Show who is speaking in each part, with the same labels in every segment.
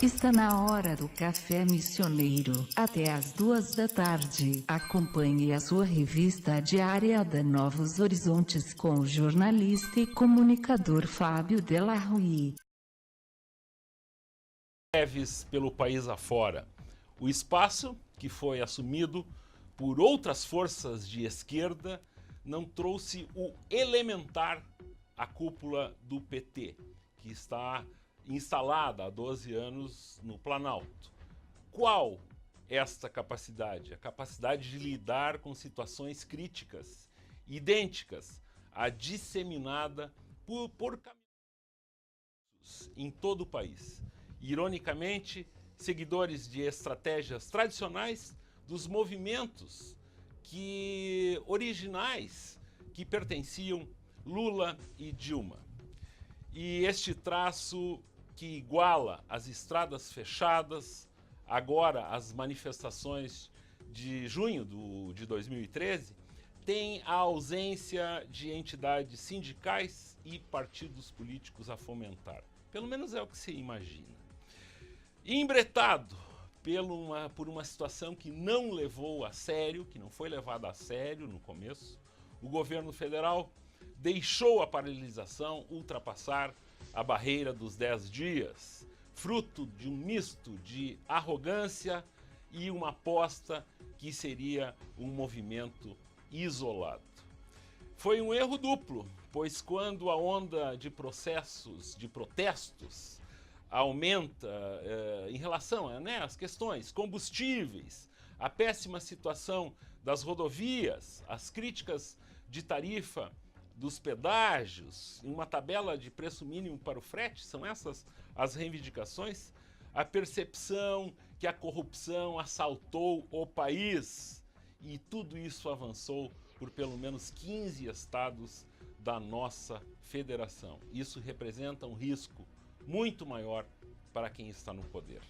Speaker 1: Está na hora do Café Missioneiro, até às 14h. Acompanhe a sua revista diária da Novos Horizontes com o jornalista e comunicador Fábio Della Rui.
Speaker 2: Greves pelo país afora. O espaço que foi assumido por outras forças de esquerda não trouxe o elementar à cúpula do PT, que está instalada há 12 anos no Planalto. Qual esta capacidade? A capacidade de lidar com situações críticas, idênticas à disseminada por caminhos em todo o país. Ironicamente, seguidores de estratégias tradicionais dos movimentos originais que pertenciam Lula e Dilma. E este traço que iguala as estradas fechadas, agora as manifestações de junho de 2013, tem a ausência de entidades sindicais e partidos políticos a fomentar. Pelo menos é o que se imagina. Embretado por uma situação que não levou a sério, que não foi levada a sério no começo, o governo federal deixou a paralisação ultrapassar a barreira dos 10 dias, fruto de um misto de arrogância e uma aposta que seria um movimento isolado. Foi um erro duplo, pois quando a onda de protestos aumenta em relação às questões combustíveis, a péssima situação das rodovias, as críticas de tarifa dos pedágios, uma tabela de preço mínimo para o frete, são essas as reivindicações, a percepção que a corrupção assaltou o país e tudo isso avançou por pelo menos 15 estados da nossa federação. Isso representa um risco muito maior para quem está no poder.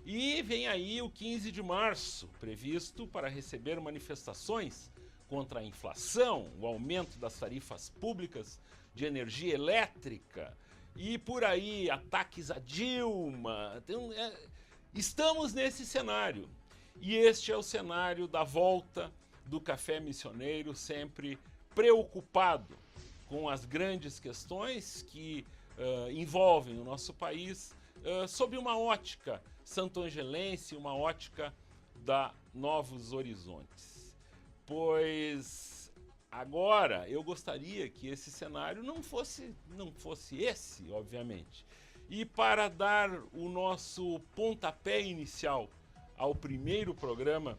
Speaker 2: E vem aí o 15 de março, previsto para receber manifestações contra a inflação, o aumento das tarifas públicas de energia elétrica e por aí ataques a Dilma. Então, estamos nesse cenário. E este é o cenário da volta do Café Missioneiro, sempre preocupado com as grandes questões que envolvem o nosso país, sob uma ótica santo-angelense, uma ótica da Novos Horizontes. Pois agora eu gostaria que esse cenário não fosse esse, obviamente. E para dar o nosso pontapé inicial ao primeiro programa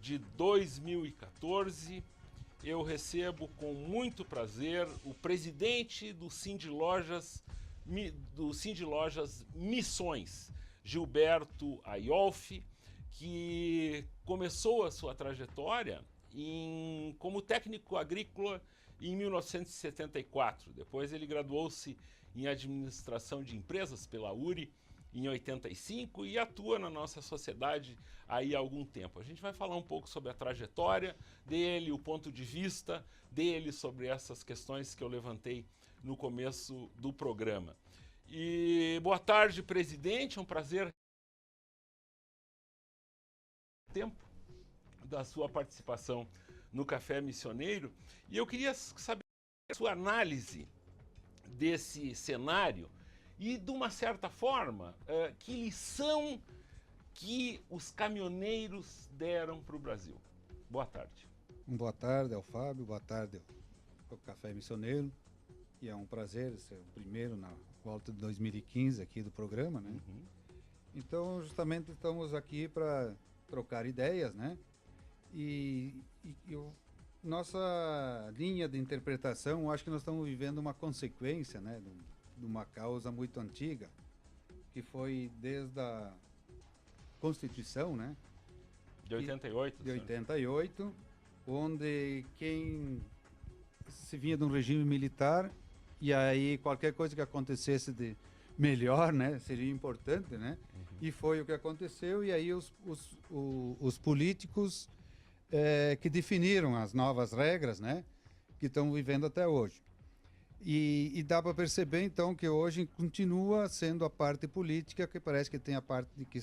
Speaker 2: de 2014, eu recebo com muito prazer o presidente do Cindy Lojas Missões, Gilberto Aiolfi, que começou a sua trajetória como técnico agrícola em 1974. Depois ele graduou-se em administração de empresas pela URI em 85 e atua na nossa sociedade aí há algum tempo. A gente vai falar um pouco sobre a trajetória dele, o ponto de vista dele sobre essas questões que eu levantei no começo do programa. E boa tarde, presidente, é um prazer tempo da sua participação no Café Missioneiro. E eu queria saber a sua análise desse cenário e, de uma certa forma, que lição que os caminhoneiros deram para o Brasil. Boa tarde.
Speaker 3: Boa tarde ao Fábio, boa tarde ao Café Missioneiro. E é um prazer ser o primeiro na volta de 2015 aqui do programa, né? Uhum. Então, justamente, estamos aqui para trocar ideias, né? Nossa linha de interpretação, acho que nós estamos vivendo uma consequência, né, de uma causa muito antiga, que foi desde a Constituição, né?
Speaker 2: De 88.
Speaker 3: De 88, onde quem se vinha de um regime militar, e aí qualquer coisa que acontecesse de melhor, né, seria importante, né? Uhum. E foi o que aconteceu, e aí os políticos que definiram as novas regras, né, que estão vivendo até hoje. E dá para perceber, então, que hoje continua sendo a parte política, que parece que tem a parte de que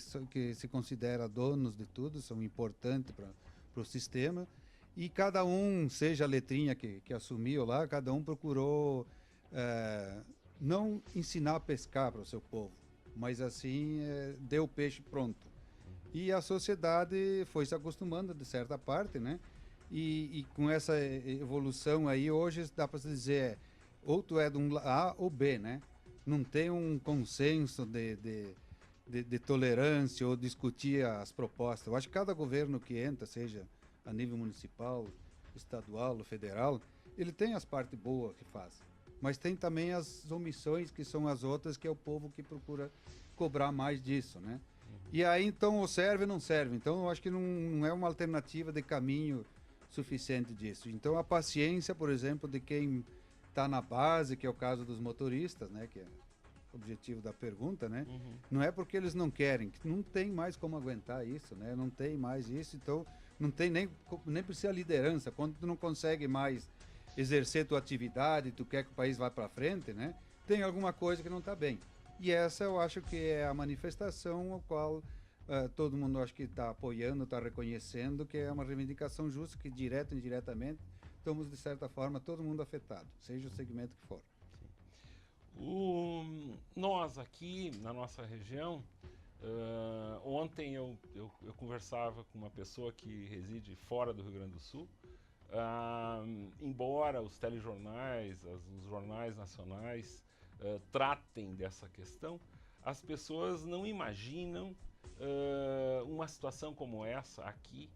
Speaker 3: se considera donos de tudo, são importantes para o sistema, e cada um, seja a letrinha que assumiu lá, cada um procurou não ensinar a pescar para o seu povo, mas assim, deu o peixe pronto. E a sociedade foi se acostumando de certa parte, né? E com essa evolução aí, hoje dá para se dizer, ou tu é de um A ou B, né? Não tem um consenso de tolerância ou discutir as propostas. Eu acho que cada governo que entra, seja a nível municipal, estadual ou federal, ele tem as partes boas que faz. Mas tem também as omissões, que são as outras, que é o povo que procura cobrar mais disso, né? E aí, então, ou serve ou não serve. Então, eu acho que não é uma alternativa de caminho suficiente disso. Então, a paciência, por exemplo, de quem está na base, que é o caso dos motoristas, né, que é o objetivo da pergunta, né? Não é porque eles não querem, que não tem mais como aguentar isso, né? Não tem mais isso, então não tem nem precisa liderança. Quando tu não consegue mais exercer tua atividade, tu quer que o país vá para frente, né? Tem alguma coisa que não está bem. E essa eu acho que é a manifestação a qual todo mundo acho que está apoiando, está reconhecendo que é uma reivindicação justa, que direto ou indiretamente estamos, de certa forma, todo mundo afetado, seja o segmento que for.
Speaker 2: Nós aqui, na nossa região, ontem eu conversava com uma pessoa que reside fora do Rio Grande do Sul. Embora os telejornais, os jornais nacionais tratem dessa questão, as pessoas não imaginam uma situação como essa aqui,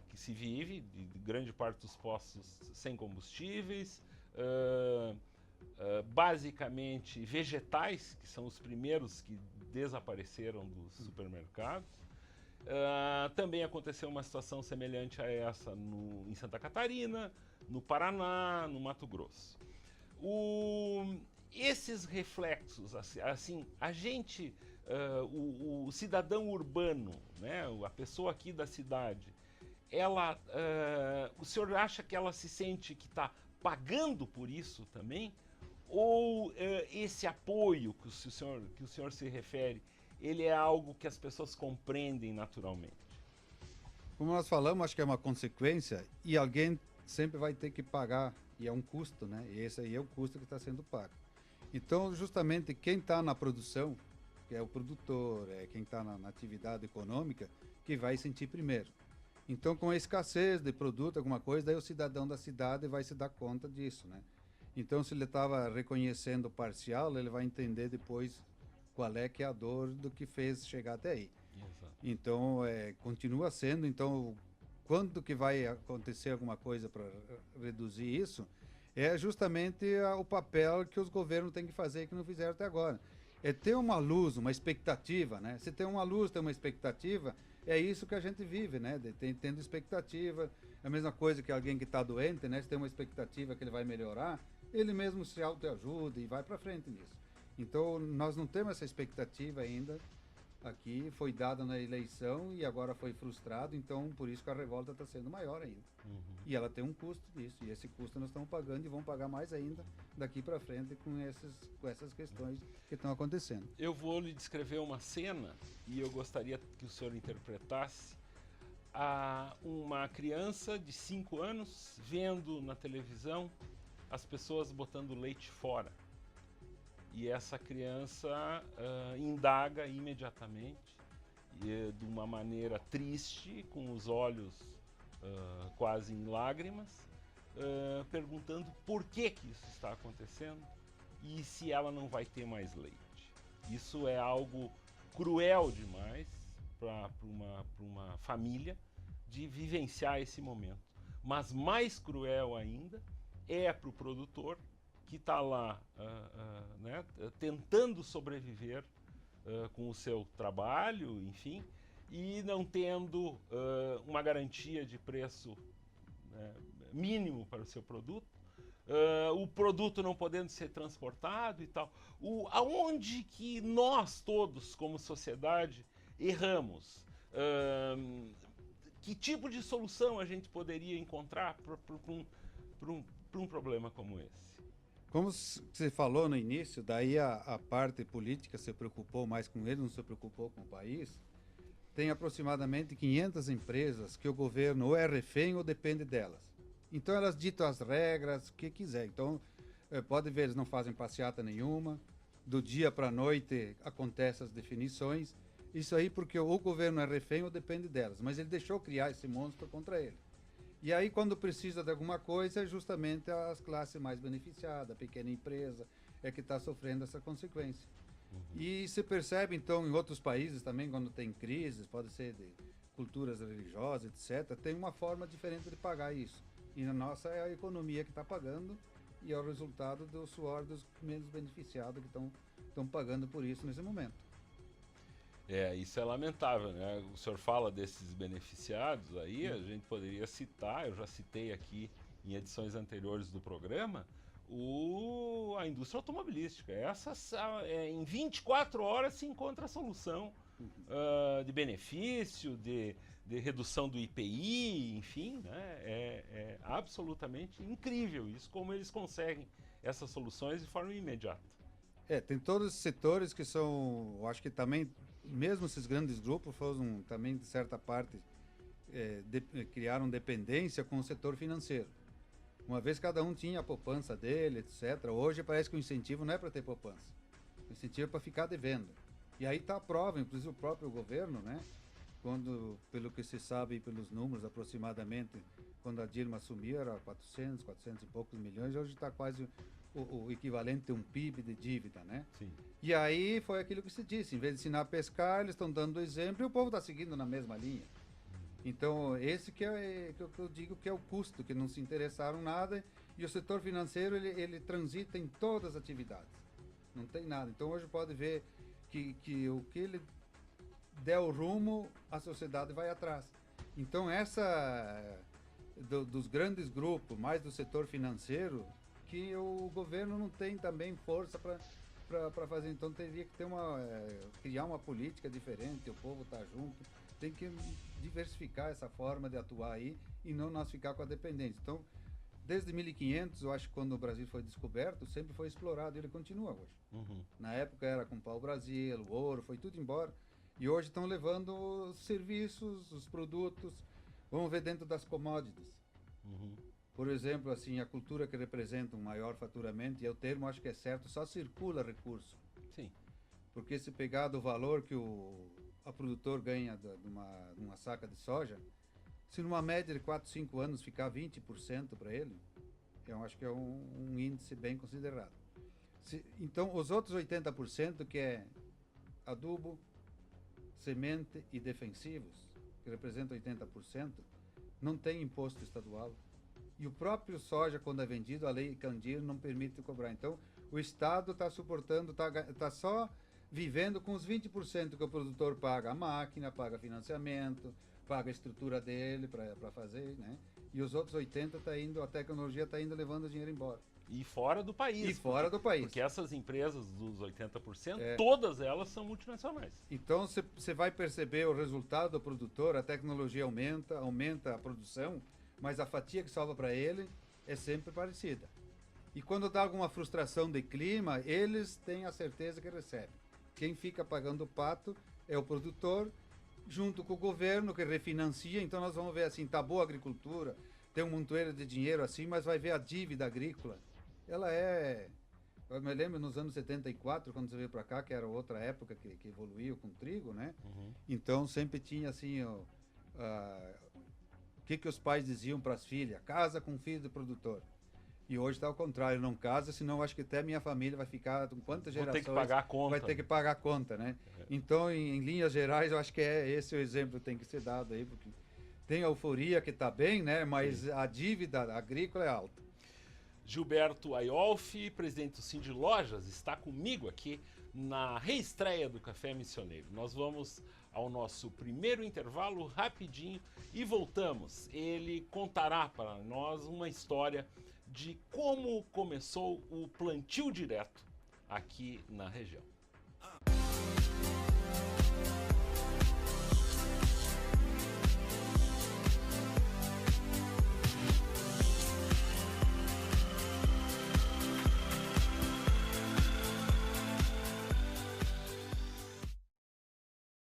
Speaker 2: que se vive, de grande parte dos postos sem combustíveis, basicamente vegetais, que são os primeiros que desapareceram dos supermercados. Também aconteceu uma situação semelhante a essa em Santa Catarina, no Paraná, no Mato Grosso. Esses reflexos, assim, a gente, o cidadão urbano, né, a pessoa aqui da cidade, ela, o senhor acha que ela se sente que está pagando por isso também? Ou esse apoio que o senhor se refere, ele é algo que as pessoas compreendem naturalmente?
Speaker 3: Como nós falamos, acho que é uma consequência e alguém sempre vai ter que pagar, e é um custo, né? E esse aí é o custo que está sendo pago. Então, justamente quem está na produção, que é o produtor, quem está na atividade econômica, que vai sentir primeiro. Então, com a escassez de produto, alguma coisa, daí o cidadão da cidade vai se dar conta disso, né? Então, se ele estava reconhecendo parcial, ele vai entender depois qual é que é a dor do que fez chegar até aí.
Speaker 2: Exato.
Speaker 3: Então, continua sendo. Então, quando que vai acontecer alguma coisa para reduzir isso? É justamente o papel que os governos têm que fazer que não fizeram até agora. É ter uma luz, uma expectativa, né? Se tem uma luz, tem uma expectativa, é isso que a gente vive, né? Tendo expectativa, é a mesma coisa que alguém que está doente, né? Se tem uma expectativa que ele vai melhorar, ele mesmo se autoajuda e vai para frente nisso. Então, nós não temos essa expectativa ainda. Aqui foi dada na eleição e agora foi frustrado, então por isso que a revolta está sendo maior ainda. E ela tem um custo disso, e esse custo nós estamos pagando e vamos pagar mais ainda daqui para frente com essas questões que estão acontecendo.
Speaker 2: Eu vou lhe descrever uma cena e eu gostaria que o senhor interpretasse uma criança de 5 anos vendo na televisão as pessoas botando leite fora. E essa criança indaga imediatamente, de uma maneira triste, com os olhos quase em lágrimas, perguntando por que isso está acontecendo e se ela não vai ter mais leite. Isso é algo cruel demais para uma família de vivenciar esse momento. Mas mais cruel ainda é para o produtor, que está lá né, tentando sobreviver com o seu trabalho, enfim, e não tendo uma garantia de preço mínimo para o seu produto, o produto não podendo ser transportado e tal. Aonde que nós todos, como sociedade, erramos? Que tipo de solução a gente poderia encontrar para um problema como esse?
Speaker 3: Como você falou no início, daí a parte política se preocupou mais com ele, não se preocupou com o país. Tem aproximadamente 500 empresas que o governo ou é refém ou depende delas. Então elas ditam as regras, o que quiser. Então, pode ver, eles não fazem passeata nenhuma. Do dia para a noite acontecem as definições. Isso aí porque o governo é refém ou depende delas. Mas ele deixou criar esse monstro contra ele. E aí, quando precisa de alguma coisa, é justamente as classes mais beneficiadas, a pequena empresa, é que está sofrendo essa consequência. E se percebe, então, em outros países também, quando tem crises, pode ser de culturas religiosas, etc., tem uma forma diferente de pagar isso. E na nossa é a economia que está pagando e é o resultado do suor dos menos beneficiados que estão pagando por isso nesse momento.
Speaker 2: Isso é lamentável, né? O senhor fala desses beneficiados aí, a gente poderia citar, eu já citei aqui em edições anteriores do programa, a indústria automobilística. Em 24 horas se encontra a solução de benefício, de redução do IPI, enfim, né? É absolutamente incrível isso, como eles conseguem essas soluções de forma imediata.
Speaker 3: Tem todos os setores que são, eu acho que também, mesmo esses grandes grupos foram também, de certa parte, criaram dependência com o setor financeiro. Uma vez cada um tinha a poupança dele, etc. Hoje parece que o incentivo não é para ter poupança. O incentivo é para ficar devendo. E aí está a prova, inclusive o próprio governo, né? Quando, pelo que se sabe, pelos números aproximadamente, quando a Dilma assumiu era 400 e poucos milhões, hoje está quase o equivalente a um PIB de dívida, né?
Speaker 2: Sim.
Speaker 3: E aí foi aquilo que se disse, em vez de ensinar a pescar, eles estão dando exemplo e o povo está seguindo na mesma linha. Então, esse que eu digo que é o custo, que não se interessaram nada, e o setor financeiro, ele transita em todas as atividades. Não tem nada. Então, hoje pode ver que o que ele der o rumo, a sociedade vai atrás. Então, dos grandes grupos, mais do setor financeiro, que o governo não tem também força para fazer. Então, teria que ter criar uma política diferente, o povo está junto. Tem que diversificar essa forma de atuar aí e não nós ficar com a dependência. Então, desde 1500, eu acho que quando o Brasil foi descoberto, sempre foi explorado e ele continua hoje. Na época era com pau-brasil, o ouro, foi tudo embora. E hoje estão levando os serviços, os produtos, vamos ver dentro das commodities. Por exemplo, assim, a cultura que representa um maior faturamento, e o termo acho que é certo, só circula recurso.
Speaker 2: Sim.
Speaker 3: Porque se pegar do valor que a produtor ganha de uma saca de soja, se numa média de 4, 5 anos ficar 20% para ele, eu acho que é um índice bem considerado. Então, os outros 80%, que é adubo, semente e defensivos, que representam 80%, não tem imposto estadual. E o próprio soja, quando é vendido, a lei Candir não permite cobrar. Então, o Estado está suportando, está só vivendo com os 20% que o produtor paga a máquina, paga financiamento, paga a estrutura dele para fazer, né? E os outros 80% a tecnologia está indo levando o dinheiro embora.
Speaker 2: E fora do país.
Speaker 3: E fora do país.
Speaker 2: Porque essas empresas dos 80%, todas elas são multinacionais.
Speaker 3: Então você vai perceber o resultado do produtor, a tecnologia aumenta a produção, mas a fatia que sobra para ele é sempre parecida. E quando dá alguma frustração de clima, eles têm a certeza que recebem. Quem fica pagando o pato é o produtor, junto com o governo que refinancia. Então nós vamos ver assim, tá boa a agricultura, tem um montoeiro de dinheiro assim, mas vai ver a dívida agrícola. Ela eu me lembro nos anos 74, quando você veio para cá, que era outra época que evoluiu com o trigo, né? Então sempre tinha assim, o que os pais diziam para as filhas? Casa com filho de produtor. E hoje está ao contrário, não casa, senão acho que até minha família vai ficar com quantas gerações...
Speaker 2: Vai ter que pagar a conta.
Speaker 3: Vai ter que pagar a conta, né? Então, em linhas gerais, eu acho que esse o exemplo que tem que ser dado aí, porque tem a euforia que está bem, né? Mas a dívida agrícola é alta.
Speaker 2: Gilberto Aiolfi, presidente do Cindy Lojas, está comigo aqui na reestreia do Café Missioneiro. Nós vamos ao nosso primeiro intervalo rapidinho e voltamos. Ele contará para nós uma história de como começou o plantio direto aqui na região.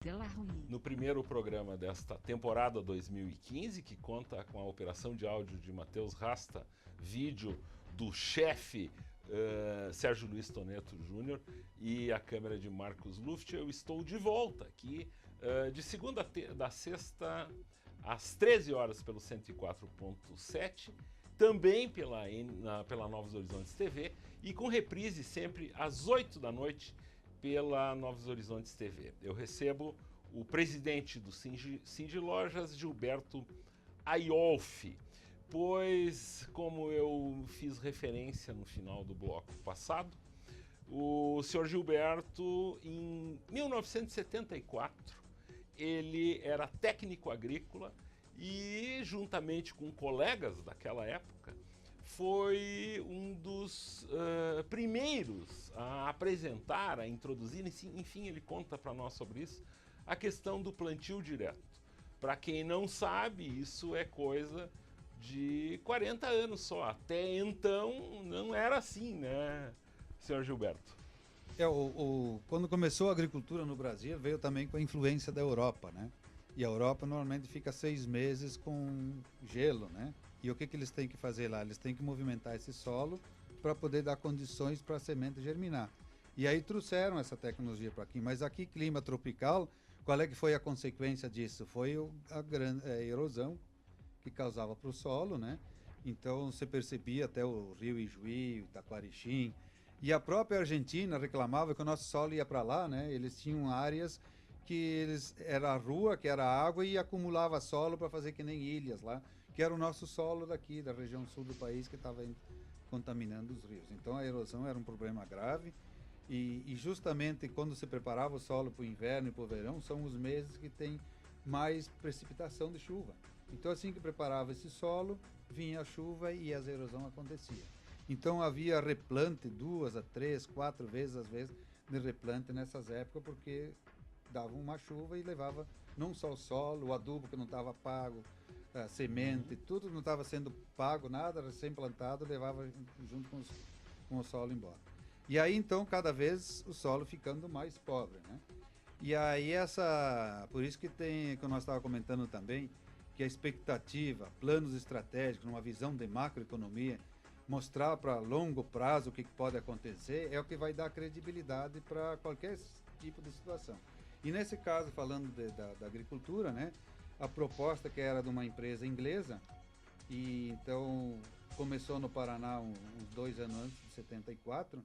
Speaker 1: de la Rue.
Speaker 2: No primeiro programa desta temporada 2015, que conta com a operação de áudio de Matheus Rasta, vídeo do chefe Sérgio Luiz Toneto Júnior e a câmera de Marcos Luft, eu estou de volta aqui de segunda a sexta às 13 horas pelo 104.7, também pela Novos Horizontes TV e com reprise sempre às 8 da noite pela Novos Horizontes TV. Eu recebo o presidente do Cindy Lojas, Gilberto Aiolfi, pois, como eu fiz referência no final do bloco passado, o senhor Gilberto, em 1974, ele era técnico agrícola e, juntamente com colegas daquela época, foi um dos primeiros a apresentar, a introduzir, enfim, ele conta para nós sobre isso, a questão do plantio direto. Para quem não sabe, isso é coisa de 40 anos só. Até então não era assim, né, senhor Gilberto?
Speaker 3: Quando começou a agricultura no Brasil, veio também com a influência da Europa, né? E a Europa normalmente fica 6 meses com gelo, né? E o que eles têm que fazer lá? Eles têm que movimentar esse solo para poder dar condições para a semente germinar. E aí trouxeram essa tecnologia para aqui. Mas aqui, clima tropical, qual é que foi a consequência disso? Foi a erosão que causava para o solo, né? Então você percebia até o Rio Ijuí, Taquarixim, e a própria Argentina reclamava que o nosso solo ia para lá, né? Eles tinham áreas que era a rua, que era água e acumulava solo para fazer que nem ilhas lá, que era o nosso solo daqui, da região sul do país, que estava contaminando os rios. Então a erosão era um problema grave e justamente quando se preparava o solo para o inverno e para o verão, são os meses que tem mais precipitação de chuva. Então, assim que preparava esse solo, vinha a chuva e a erosão acontecia. Então, havia replante 2 a 3, 4 vezes, às vezes, de replante nessas épocas, porque dava uma chuva e levava não só o solo, o adubo que não estava pago, a semente, tudo não estava sendo pago, nada, recém-plantado, levava junto com o solo embora. E aí, então, cada vez o solo ficando mais pobre, né? E aí, por isso que nós estávamos comentando também, que a expectativa, planos estratégicos, uma visão de macroeconomia, mostrar para longo prazo o que pode acontecer, é o que vai dar credibilidade para qualquer tipo de situação. E nesse caso, falando da agricultura, né, a proposta que era de uma empresa inglesa, e então começou no Paraná uns 2 anos antes, de 74,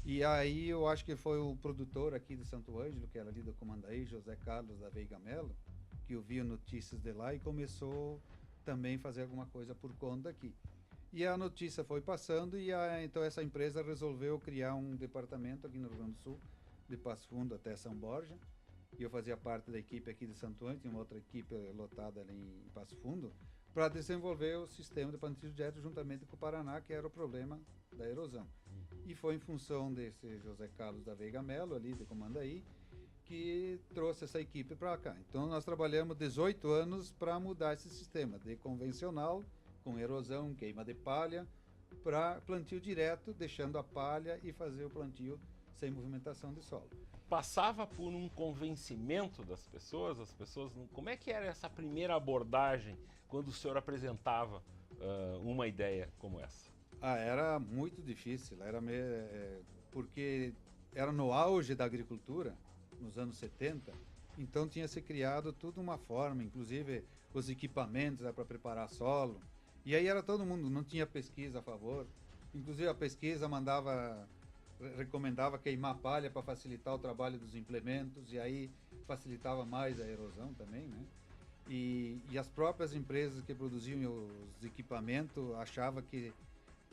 Speaker 3: e aí eu acho que foi o produtor aqui de Santo Ângelo, que era ali do Comandaí, José Carlos da Veiga Melo, que ouviu notícias de lá e começou também a fazer alguma coisa por conta aqui. E a notícia foi passando e então essa empresa resolveu criar um departamento aqui no Rio Grande do Sul, de Passo Fundo até São Borja, e eu fazia parte da equipe aqui de Santo Ângelo, tinha uma outra equipe lotada ali em Passo Fundo, para desenvolver o sistema de plantio direto juntamente com o Paraná, que era o problema da erosão. E foi em função desse José Carlos da Veiga Melo, ali de Comandaí, que trouxe essa equipe para cá. Então nós trabalhamos 18 anos para mudar esse sistema de convencional, com erosão, queima de palha, para plantio direto, deixando a palha e fazer o plantio sem movimentação de solo.
Speaker 2: Passava por um convencimento das pessoas, como é que era essa primeira abordagem quando o senhor apresentava uma ideia como essa?
Speaker 3: Era muito difícil, porque era no auge da agricultura, nos anos 70, então tinha se criado tudo uma forma, inclusive os equipamentos para preparar solo, e aí era todo mundo, não tinha pesquisa a favor, inclusive a pesquisa recomendava queimar palha para facilitar o trabalho dos implementos, e aí facilitava mais a erosão também, né? E as próprias empresas que produziam os equipamentos achavam que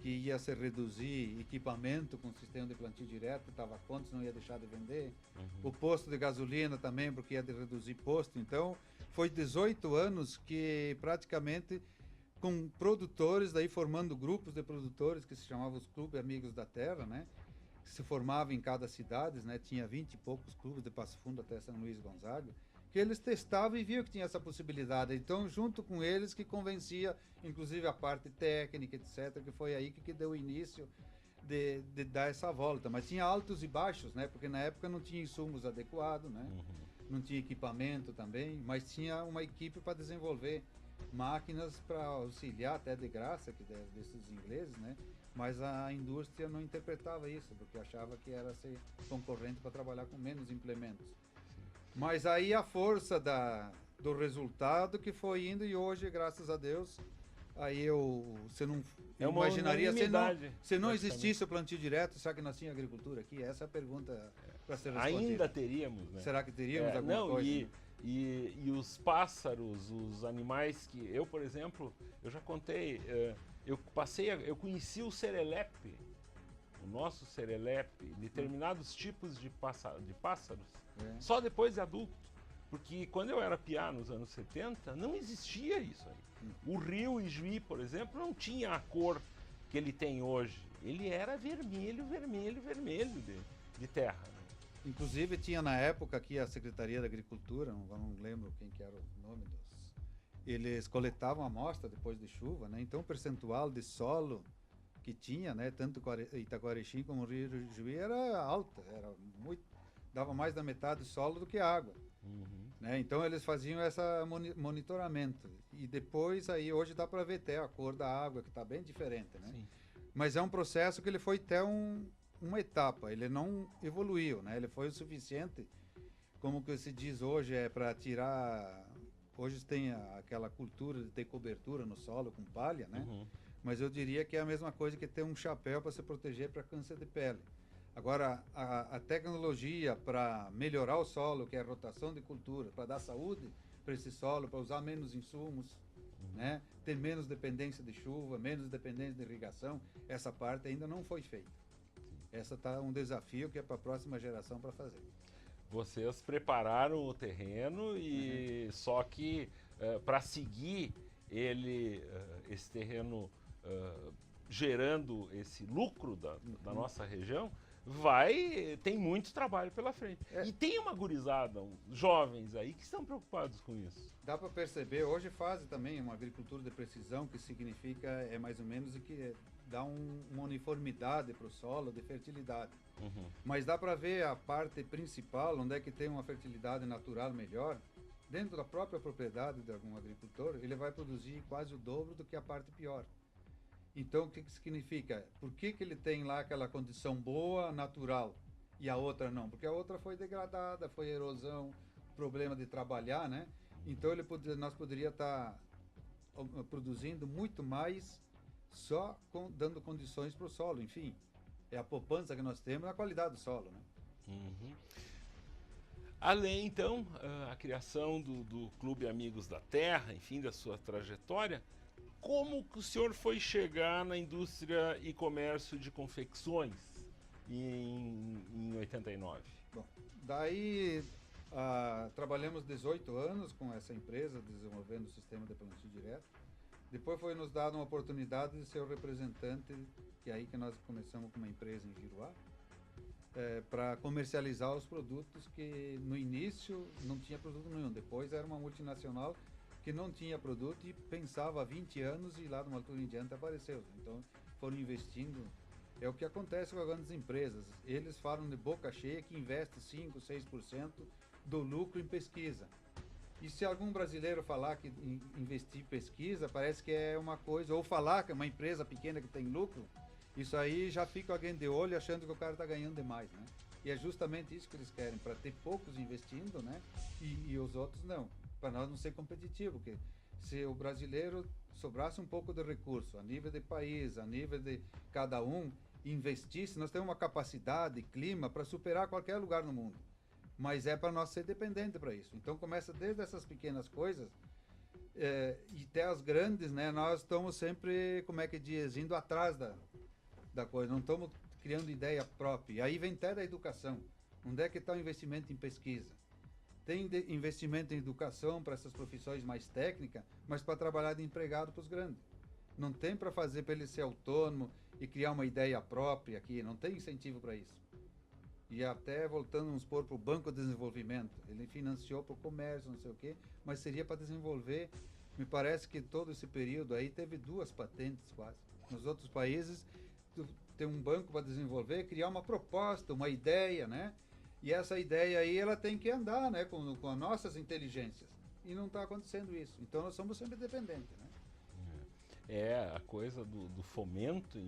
Speaker 3: ia se reduzir equipamento com sistema de plantio direto, estava contra, não ia deixar de vender. O posto de gasolina também, porque ia reduzir posto. Então, foi 18 anos que praticamente com produtores, daí formando grupos de produtores que se chamavam os Clubes Amigos da Terra, né? Que se formavam em cada cidade, né? Tinha 20 e poucos clubes de Passo Fundo até São Luís Gonzaga, que eles testavam e viam que tinha essa possibilidade. Então, junto com eles, que convencia, inclusive a parte técnica, etc., que foi aí que deu início de dar essa volta. Mas tinha altos e baixos, né? Porque na época não tinha insumos adequados, né? não tinha equipamento também, mas tinha uma equipe para desenvolver máquinas para auxiliar, até de graça, desses ingleses, né? Mas a indústria não interpretava isso, porque achava que era ser concorrente para trabalhar com menos implementos. Mas aí a força do resultado que foi indo, e hoje, graças a Deus, aí você não imaginaria, se não existisse o plantio direto, será que nós tínhamos agricultura aqui? Essa é a pergunta para ser respondida.
Speaker 2: Ainda teríamos, né?
Speaker 3: Será que teríamos alguma coisa? Né?
Speaker 2: E os pássaros, os animais que... Eu, por exemplo, eu já contei, eu conheci o serelepe, o nosso serelepe, determinados tipos de pássaros, só depois de adulto. Porque quando eu era piá nos anos 70, não existia isso aí. O rio Ijuí, por exemplo, não tinha a cor que ele tem hoje. Ele era vermelho, vermelho, vermelho de terra. Né?
Speaker 3: Inclusive tinha na época aqui a Secretaria da Agricultura, não lembro quem que era o nome eles coletavam a amostra depois de chuva, né? Então o percentual de solo que tinha, né, tanto Itaquarexim como o Rio Ijuí era alta, dava mais da metade do solo do que água. Né? Então eles faziam esse monitoramento e depois aí hoje dá para ver até a cor da água que está bem diferente, né? Sim. Mas é um processo que ele foi até uma etapa, ele não evoluiu, né? Ele foi o suficiente, como que se diz hoje, para tirar. Hoje tem aquela cultura de ter cobertura no solo com palha, né? Mas eu diria que é a mesma coisa que ter um chapéu para se proteger para câncer de pele. Agora, a tecnologia para melhorar o solo, que é a rotação de cultura, para dar saúde para esse solo, para usar menos insumos, né? Ter menos dependência de chuva, menos dependência de irrigação, essa parte ainda não foi feita. Essa está um desafio que é para a próxima geração para fazer.
Speaker 2: Vocês prepararam o terreno e só que para seguir esse terreno gerando esse lucro da nossa região, tem muito trabalho pela frente. E tem uma gurizada, jovens aí, que estão preocupados com isso.
Speaker 3: Dá para perceber, hoje fazem também uma agricultura de precisão, que significa, mais ou menos, que dá uma uniformidade para o solo de fertilidade. Mas dá para ver a parte principal, onde é que tem uma fertilidade natural melhor, dentro da própria propriedade de algum agricultor, ele vai produzir quase o dobro do que a parte pior. Então, o que significa? Por que ele tem lá aquela condição boa, natural, e a outra não? Porque a outra foi degradada, foi erosão, problema de trabalhar, né? Então, nós poderíamos estar produzindo muito mais só dando condições para o solo. Enfim, é a poupança que nós temos na qualidade do solo, né?
Speaker 2: Além, então, a criação do Clube Amigos da Terra, enfim, da sua trajetória, como que o senhor foi chegar na indústria e comércio de confecções em 89?
Speaker 3: Bom, daí trabalhamos 18 anos com essa empresa, desenvolvendo o sistema de plantio direto. Depois foi nos dada uma oportunidade de ser o representante, que é aí que nós começamos com uma empresa em Giruá, para comercializar os produtos que no início não tinha produto nenhum. Depois era uma multinacional que não tinha produto e pensava há 20 anos e lá de uma altura em diante apareceu. Então foram investindo. É o que acontece com as grandes empresas. Eles falam de boca cheia que investe 5%, 6% do lucro em pesquisa. E se algum brasileiro falar que investir em pesquisa, parece que é uma coisa, ou falar que é uma empresa pequena que tem lucro, isso aí já fica alguém de olho achando que o cara está ganhando demais, né? E é justamente isso que eles querem, para ter poucos investindo, né? E os outros não, para nós não ser competitivo, porque se o brasileiro sobrasse um pouco de recurso, a nível de país, a nível de cada um, investisse, nós temos uma capacidade, clima, para superar qualquer lugar no mundo. Mas é para nós ser dependente para isso. Então começa desde essas pequenas coisas e até as grandes, né? Nós estamos sempre, como é que diz, indo atrás da coisa, não estamos criando ideia própria. E aí vem até da educação. Onde é que está o investimento em pesquisa? Tem investimento em educação para essas profissões mais técnicas, mas para trabalhar de empregado para os grandes. Não tem para fazer para ele ser autônomo e criar uma ideia própria aqui, não tem incentivo para isso. E até voltando, vamos supor, para o Banco de Desenvolvimento, ele financiou para o comércio, não sei o quê, mas seria para desenvolver. Me parece que todo esse período aí teve 2 patentes quase. Nos outros países, tem um banco para desenvolver, criar uma proposta, uma ideia, né? E essa ideia aí, ela tem que andar, né, com as nossas inteligências. E não está acontecendo isso. Então nós somos sempre dependentes, né?
Speaker 2: A coisa do fomento,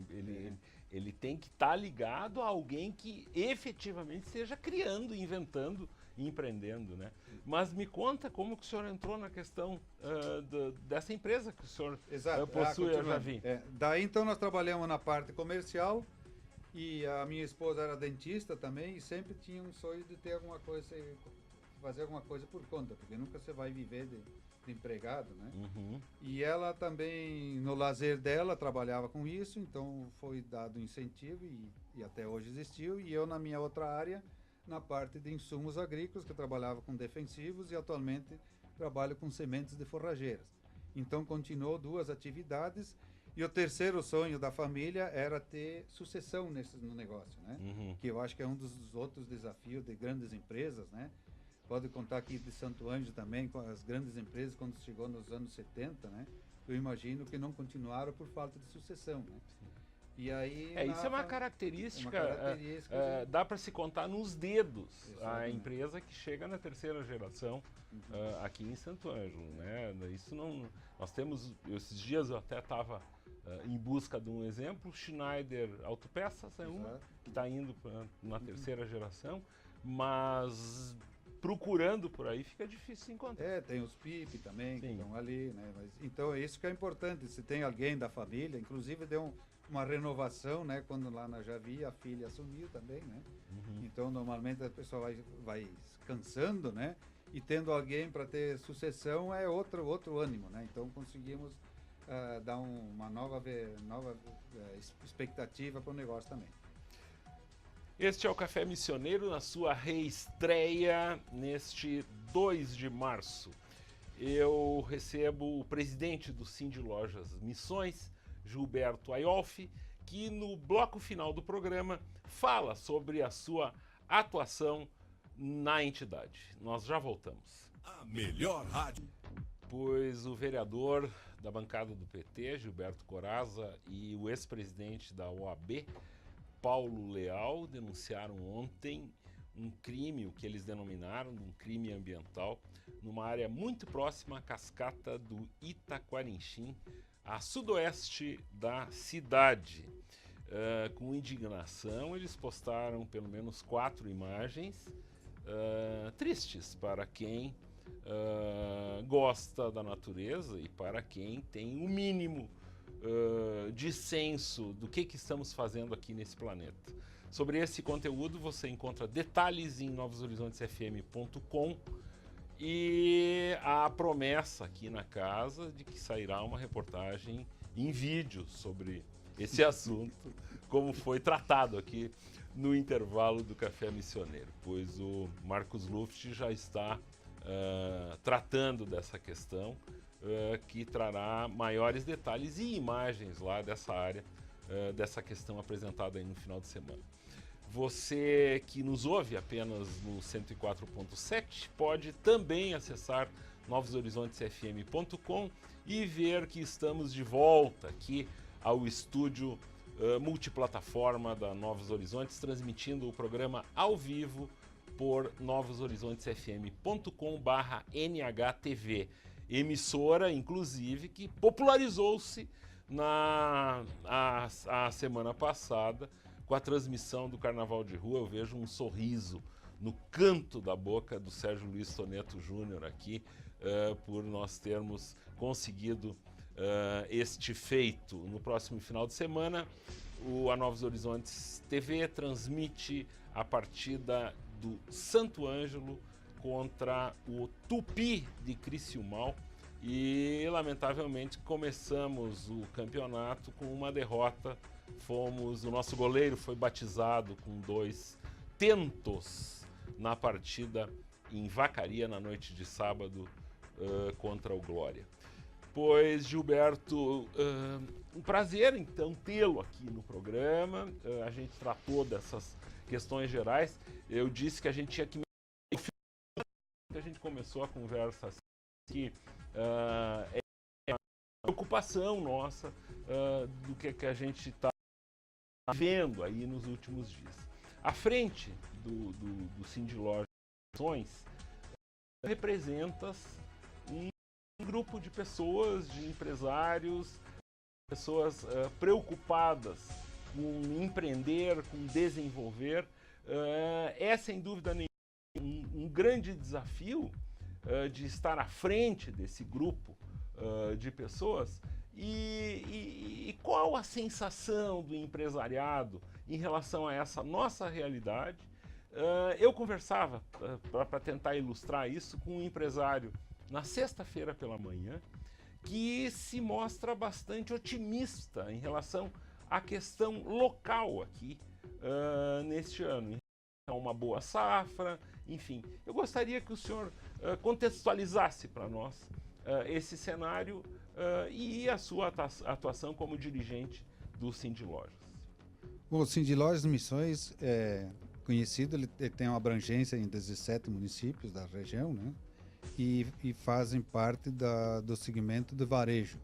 Speaker 2: ele tem que estar ligado a alguém que efetivamente esteja criando, inventando e empreendendo, né? Mas me conta como que o senhor entrou na questão dessa empresa que o senhor possui, eu já vi.
Speaker 3: Daí então nós trabalhamos na parte comercial e a minha esposa era dentista também e sempre tinha um sonho de ter alguma coisa, fazer alguma coisa por conta, porque nunca você vai viver de empregado, né?
Speaker 2: Uhum.
Speaker 3: E ela também, no lazer dela, trabalhava com isso, então foi dado incentivo e até hoje existiu. E eu, na minha outra área, na parte de insumos agrícolas, que eu trabalhava com defensivos e atualmente trabalho com sementes de forrageiras. Então, continuou 2 atividades. E o terceiro sonho da família era ter sucessão no negócio, né?
Speaker 2: Uhum.
Speaker 3: Que eu acho que é um dos outros desafios de grandes empresas, né? Pode contar aqui de Santo Ângelo também, com as grandes empresas, quando chegou nos anos 70, né? Eu imagino que não continuaram por falta de sucessão, né? E aí...
Speaker 2: Isso é uma característica,
Speaker 3: de...
Speaker 2: dá para se contar nos dedos.
Speaker 3: Exatamente.
Speaker 2: A empresa que chega na 3ª geração aqui em Santo Ângelo, né? Isso não... Nós temos, esses dias eu até estava em busca de um exemplo, Schneider Autopeças é uma, que está indo na 3ª geração, mas... procurando por aí fica difícil se encontrar.
Speaker 3: Tem os PIP também,
Speaker 2: Sim,
Speaker 3: que estão ali, né? Mas, então, isso que é importante, se tem alguém da família, inclusive deu uma renovação, né? Quando lá na Javi a filha assumiu também, né?
Speaker 2: Uhum.
Speaker 3: Então, normalmente a pessoa vai cansando, né? E tendo alguém para ter sucessão é outro ânimo, né? Então, conseguimos dar uma nova expectativa para o negócio também.
Speaker 2: Este é o Café Missioneiro na sua reestreia neste 2 de março. Eu recebo o presidente do Cindy Lojas Missões, Gilberto Aiolfi, que no bloco final do programa fala sobre a sua atuação na entidade. Nós já voltamos.
Speaker 4: A melhor rádio.
Speaker 2: Pois o vereador da bancada do PT, Gilberto Corazza, e o ex-presidente da OAB, Paulo Leal, denunciaram ontem um crime, o que eles denominaram de um crime ambiental, numa área muito próxima à cascata do Itaquarinchim, a sudoeste da cidade. Com indignação, eles postaram pelo menos 4 imagens tristes para quem gosta da natureza e para quem tem o mínimo de senso do que estamos fazendo aqui nesse planeta. Sobre esse conteúdo você encontra detalhes em novoshorizontes.fm.com e a promessa aqui na casa de que sairá uma reportagem em vídeo sobre esse assunto, como foi tratado aqui no intervalo do Café Missioneiro, pois o Marcos Luft já está tratando dessa questão, que trará maiores detalhes e imagens lá dessa área, dessa questão apresentada aí no final de semana. Você que nos ouve apenas no 104.7 pode também acessar novosHorizontesFM.com e ver que estamos de volta aqui ao estúdio multiplataforma da Novos Horizontes, transmitindo o programa ao vivo por novosHorizontesFM.com/NHTV, emissora, inclusive, que popularizou-se a semana passada com a transmissão do Carnaval de Rua. Eu vejo um sorriso no canto da boca do Sérgio Luiz Toneto Júnior aqui, por nós termos conseguido este feito. No próximo final de semana, a Novos Horizontes TV transmite a partida do Santo Ângelo contra o Tupi de Criciúmal e, lamentavelmente, começamos o campeonato com uma derrota. O nosso goleiro foi batizado com 2 tentos na partida em Vacaria na noite de sábado contra o Glória. Pois, Gilberto, um prazer então tê-lo aqui no programa. A gente tratou dessas questões gerais. Eu disse que a gente tinha que... A gente começou a conversa assim, que é uma preocupação nossa do que a gente está vendo aí nos últimos dias. à frente do Cindy Lojas, representas um grupo de pessoas, de empresários, pessoas preocupadas com empreender, com desenvolver. É sem dúvida nenhuma um grande desafio de estar à frente desse grupo de pessoas. E qual a sensação do empresariado em relação a essa nossa realidade? Eu conversava, para tentar ilustrar isso, com um empresário na sexta-feira pela manhã, que se mostra bastante otimista em relação à questão local aqui neste ano. Uma boa safra, enfim. Eu gostaria que o senhor contextualizasse para nós esse cenário e a sua atuação como dirigente do Cindy Lojas.
Speaker 3: Bom, o Cindy Lojas Missões é conhecido, ele tem uma abrangência em 17 municípios da região, né? E fazem parte do segmento do varejo.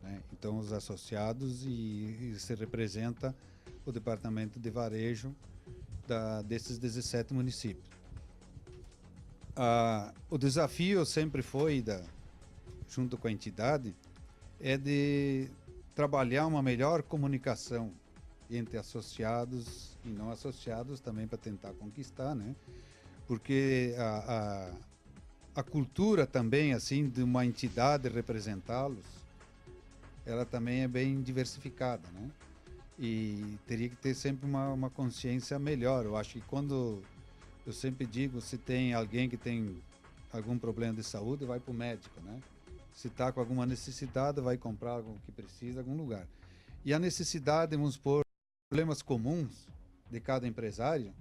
Speaker 3: Né? Então, os associados e se representa o departamento de varejo desses 17 municípios. O desafio sempre foi, junto com a entidade, é de trabalhar uma melhor comunicação entre associados e não associados também para tentar conquistar, né? Porque a cultura também, assim, de uma entidade representá-los, ela também é bem diversificada, né? E teria que ter sempre uma consciência melhor. Eu acho que quando, eu sempre digo, se tem alguém que tem algum problema de saúde, vai para o médico, né? Se está com alguma necessidade, vai comprar algo que precisa em algum lugar. E a necessidade, vamos supor, problemas comuns de cada empresário,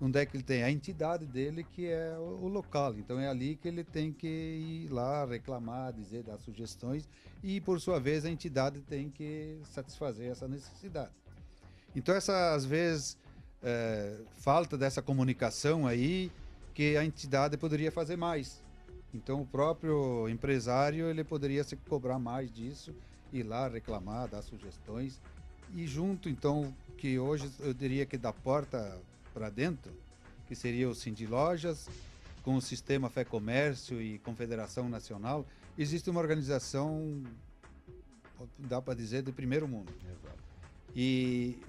Speaker 3: onde é que ele tem? A entidade dele, que é o local. Então é ali que ele tem que ir lá reclamar, dizer, dar sugestões, e por sua vez a entidade tem que satisfazer essa necessidade. Então às vezes falta dessa comunicação aí, que a entidade poderia fazer mais. Então o próprio empresário, ele poderia se cobrar mais disso, ir lá reclamar, dar sugestões, e junto, então, que hoje eu diria que da porta para dentro, que seria o Cindy Lojas, com o sistema Fé Comércio e Confederação Nacional, existe uma organização, dá para dizer, de primeiro mundo.
Speaker 2: Exato.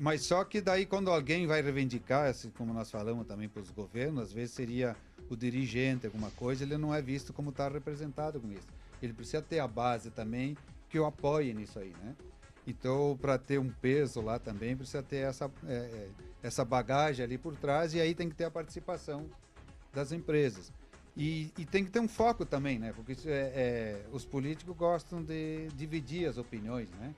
Speaker 3: Mas só que daí quando alguém vai reivindicar, como nós falamos também para os governos, às vezes seria o dirigente, alguma coisa, ele não é visto como está representado com isso. Ele precisa ter a base também que o apoie nisso aí, né? Então, para ter um peso lá também, precisa ter essa bagagem ali por trás, e aí tem que ter a participação das empresas. E tem que ter um foco também, né? Porque os políticos gostam de dividir as opiniões, né?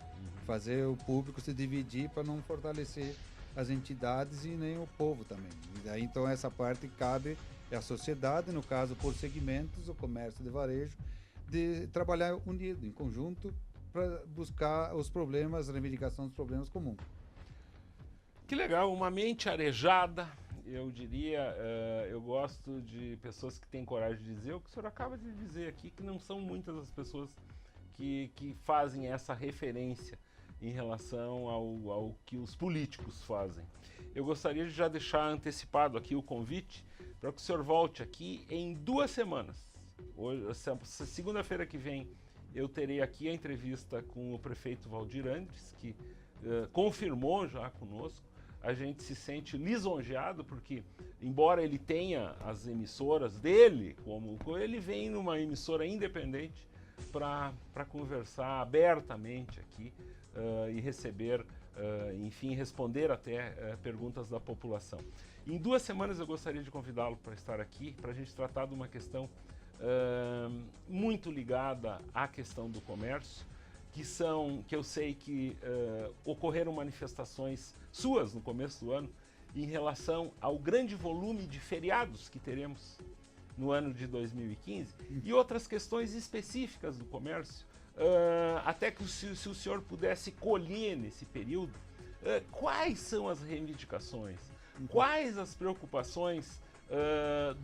Speaker 3: Fazer o público se dividir para não fortalecer as entidades e nem o povo também. E daí, então, essa parte cabe à sociedade, no caso, por segmentos, o comércio de varejo, de trabalhar unido, em conjunto, para buscar os problemas, a reivindicação dos problemas comuns.
Speaker 2: Que legal, uma mente arejada, eu diria. Eu gosto de pessoas que têm coragem de dizer o que o senhor acaba de dizer aqui, que não são muitas as pessoas que fazem essa referência em relação ao que os políticos fazem. Eu gostaria de já deixar antecipado aqui o convite para que o senhor volte aqui em 2 semanas. Hoje, segunda-feira que vem, eu terei aqui a entrevista com o prefeito Valdir Andres, que confirmou já conosco. A gente se sente lisonjeado, porque, embora ele tenha as emissoras dele, ele vem numa emissora independente para conversar abertamente aqui e receber, enfim, responder até perguntas da população. Em 2 semanas eu gostaria de convidá-lo para estar aqui, para a gente tratar de uma questão muito ligada à questão do comércio, que eu sei que ocorreram manifestações suas no começo do ano em relação ao grande volume de feriados que teremos no ano de 2015 e outras questões específicas do comércio, até que se o senhor pudesse colher nesse período, quais são as reivindicações, quais as preocupações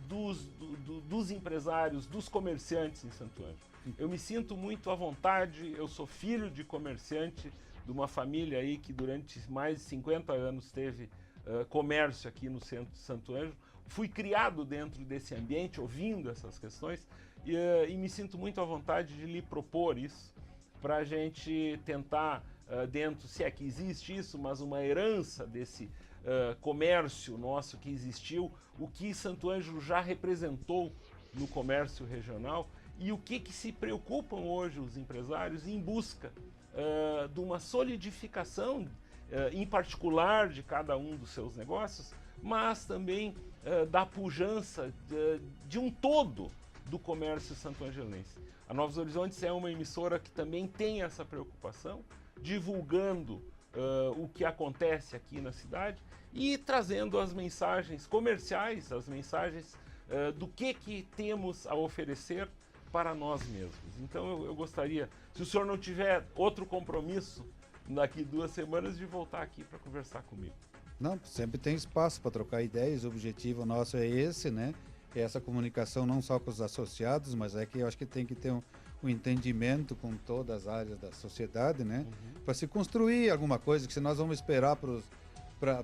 Speaker 2: dos empresários, dos comerciantes em Santo Ângelo. Eu me sinto muito à vontade, eu sou filho de comerciante, de uma família aí que durante mais de 50 anos teve comércio aqui no centro de Santo Ângelo. Fui criado dentro desse ambiente, ouvindo essas questões, e me sinto muito à vontade de lhe propor isso, para a gente tentar, dentro, se é que existe isso, mas uma herança desse comércio nosso que existiu, o que Santo Ângelo já representou no comércio regional e o que se preocupam hoje os empresários em busca de uma solidificação, em particular, de cada um dos seus negócios, mas também da pujança de um todo do comércio santo-angelense. A Novos Horizontes é uma emissora que também tem essa preocupação, divulgando o que acontece aqui na cidade e trazendo as mensagens comerciais, as mensagens do que temos a oferecer para nós mesmos. Então eu gostaria, se o senhor não tiver outro compromisso daqui 2 semanas, de voltar aqui para conversar comigo.
Speaker 3: Não, sempre tem espaço para trocar ideias, o objetivo nosso é esse, né? É essa comunicação não só com os associados, mas é que eu acho que tem que ter um entendimento com todas as áreas da sociedade, né? Para se construir alguma coisa, que se nós vamos esperar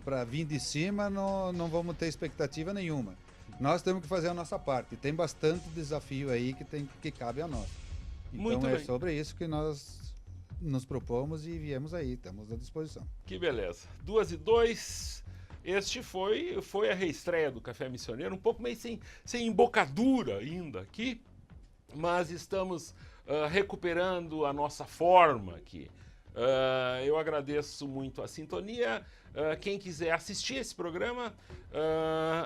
Speaker 3: para vir de cima, não vamos ter expectativa nenhuma. Nós temos que fazer a nossa parte. Tem bastante desafio aí que cabe a nós. Então
Speaker 2: Muito bem.
Speaker 3: sobre isso que nós nos propomos e viemos aí, estamos à disposição.
Speaker 2: Que beleza. 2:02. Este foi a reestreia do Café Missioneiro, um pouco meio sem embocadura ainda aqui, mas estamos recuperando a nossa forma aqui. Eu agradeço muito a sintonia. Quem quiser assistir esse programa,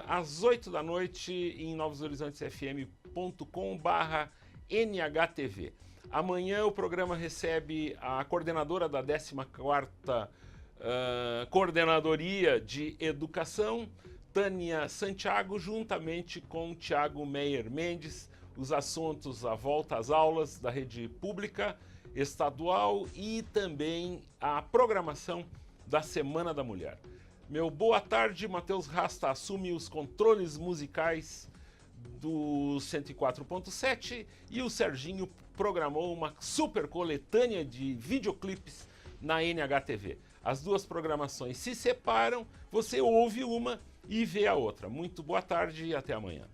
Speaker 2: às 8 da noite em novoshorizontes.fm.com/NHTV. Amanhã o programa recebe a coordenadora da 14ª Coordenadoria de Educação, Tânia Santiago, juntamente com Tiago Meyer Mendes, os assuntos à volta às aulas da rede pública, estadual e também a programação da Semana da Mulher. Meu boa tarde, Matheus Rasta assume os controles musicais do 104.7 e o Serginho programou uma super coletânea de videoclipes na NHTV. As duas programações se separam, você ouve uma e vê a outra. Muito boa tarde e até amanhã.